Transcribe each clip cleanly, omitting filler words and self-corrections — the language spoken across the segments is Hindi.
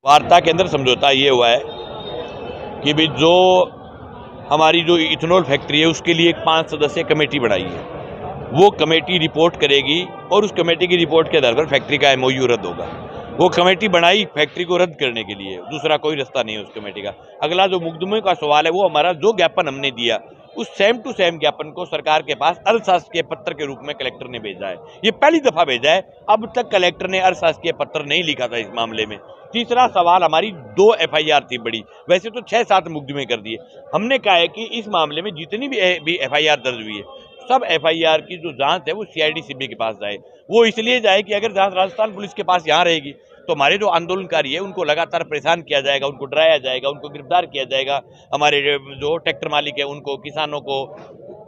वार्ता के अंदर समझौता ये हुआ है कि भाई जो हमारी जो इथेनॉल फैक्ट्री है उसके लिए एक 5 सदस्यीय कमेटी बनाई है, वो कमेटी रिपोर्ट करेगी और उस कमेटी की रिपोर्ट के आधार पर फैक्ट्री का एमओयू रद्द होगा। वो कमेटी बनाई फैक्ट्री को रद्द करने के लिए, दूसरा कोई रास्ता नहीं है उस कमेटी का। अगला जो मुकदमे का सवाल है, वो हमारा जो ज्ञापन हमने दिया उस सेम टू सेम ज्ञापन को सरकार के पास अशासकीय पत्र के रूप में कलेक्टर ने भेजा है। ये पहली दफा भेजा है, अब तक कलेक्टर ने अशासकीय पत्र नहीं लिखा था इस मामले में। तीसरा सवाल, हमारी 2 एफआईआर थी बड़ी, वैसे तो 6-7 मुकदमे कर दिए। हमने कहा है कि इस मामले में जितनी भी एफआईआर दर्ज हुई है, सब एफआईआर की जो जांच है वो सीआईडी सीबी के पास जाए। वो इसलिए जाए कि अगर जांच राजस्थान पुलिस के पास यहाँ रहेगी तो हमारे जो आंदोलनकारी है उनको लगातार परेशान किया जाएगा, उनको डराया जाएगा, उनको गिरफ्तार किया जाएगा। हमारे जो ट्रैक्टर मालिक है उनको, किसानों को,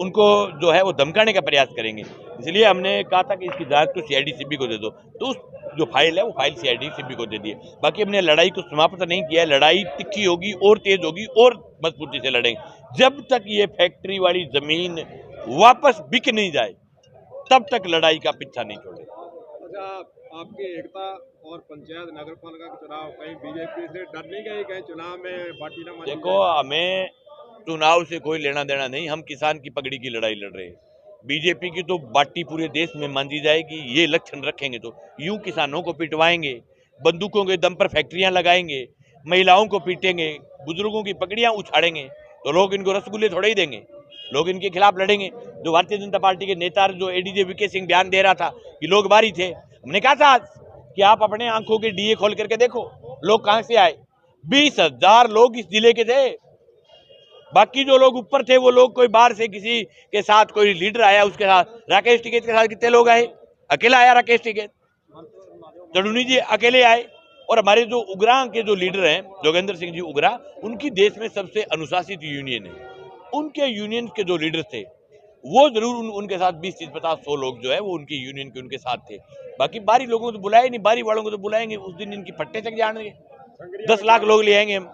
उनको जो है वो धमकाने का प्रयास करेंगे। इसलिए हमने कहा था कि इसकी जांच को सीआईडी सीबी को दे दो, तो उस जो फाइल है वो फाइल सीआईडी सीबी को दे दिए। बाकी हमने लड़ाई को समाप्त नहीं किया है, लड़ाई तिखी होगी और तेज होगी और मजबूती से लड़ेंगे। जब तक ये फैक्ट्री वाली जमीन वापस बिक नहीं जाए तब तक लड़ाई का पीछा नहीं छोड़ेगा। अच्छा, आपकी एकता और पंचायत नगर पालिका के चुनाव कहीं बीजेपी से डर नहीं गई, कहीं चुनाव में पार्टी ना? देखो, हमें चुनाव से कोई लेना देना नहीं, हम किसान की पगड़ी की लड़ाई लड़ रहे हैं। बीजेपी की तो बाटी पूरे देश में मांझी जाएगी, ये लक्षण रखेंगे तो यूं किसानों को पिटवाएंगे, बंदूकों के दम पर फैक्ट्रियां लगाएंगे, महिलाओं को पीटेंगे, बुजुर्गों की पगड़ियां उछाड़ेंगे, तो लोग इनको रसगुल्ले थोड़े ही देंगे, लोग इनके खिलाफ लड़ेंगे। जो भारतीय जनता पार्टी के नेता जो एडीजे वीके सिंह बयान दे रहा था कि लोग बाहरी थे, हमने कहा था कि आप अपने आंखों के डीए खोल करके देखो लोग कहां से आए। 20,000 लोग इस जिले के थे, बाकी जो लोग ऊपर थे वो लोग कोई बाहर से किसी के साथ कोई लीडर आया उसके साथ। राकेश टिकैत के साथ कितने लोग आए? अकेला आया राकेश टिकैत, जड़ूनी जी अकेले आए। और हमारे जो उगरा के जो लीडर हैं जोगेंद्र सिंह जी उगरा, उनकी देश में सबसे अनुशासित यूनियन है, उनके यूनियन के जो लीडर थे वो जरूर उनके साथ 20-30-50-100 लोग जो है वो उनकी यूनियन के उनके साथ थे। बाकी बाहरी लोगों को तो बुलाए नहीं, बाहरी वालों को तो बुलाएंगे उस दिन इनकी पट्टे तक जानेंगे। 10 लाख लोग ले आएंगे हम,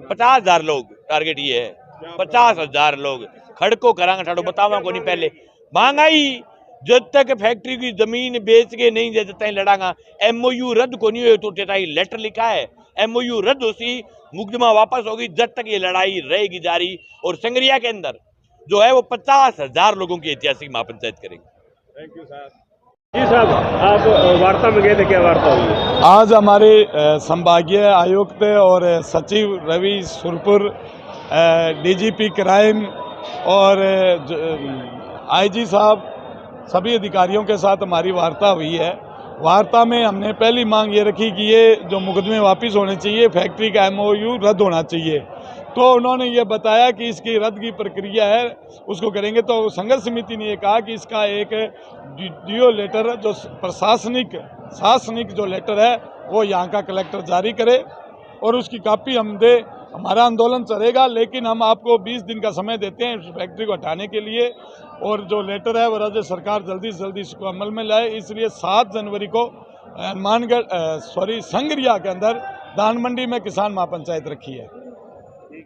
50,000 लोग टारगेट ये है, 50,000 लोग खड़को करांगा ठाड़ो बतावा को नहीं। पहले महंगाई जब तक फैक्ट्री की जमीन बेच के नहीं दे देता लड़ांगा। एमओयू रद्द को नहीं हुए तो लेटर लिखा है, एमओयू रद्द होती मुकदमा वापस होगी, जब तक ये लड़ाई रहेगी जारी। और संगरिया के अंदर जो है वो 50,000 लोगों की ऐतिहासिक महापंचायत करेंगे। Thank you sir. जी साहब, आप वार्ता में गए थे, क्या वार्ता हुई? आज हमारे संभागीय आयुक्त और सचिव रवि सुरपुर, डीजीपी क्राइम और आईजी साहब, सभी अधिकारियों के साथ हमारी वार्ता हुई है। वार्ता में हमने पहली मांग ये रखी कि ये जो मुकदमे वापस होने चाहिए, फैक्ट्री का एमओयू रद्द होना चाहिए। तो उन्होंने ये बताया कि इसकी रद्द की प्रक्रिया है, उसको करेंगे। तो संघर्ष समिति ने ये कहा कि इसका एक डीओ लेटर जो प्रशासनिक जो लेटर है वो यहाँ का कलेक्टर जारी करे और उसकी कॉपी हम दे। हमारा आंदोलन चलेगा, लेकिन हम आपको 20 दिन का समय देते हैं इस फैक्ट्री को हटाने के लिए। और जो लेटर है वो राज्य सरकार जल्दी से जल्दी इसको अमल में लाए। इसलिए 7 जनवरी को संगरिया के अंदर धान मंडी में किसान महापंचायत रखी है।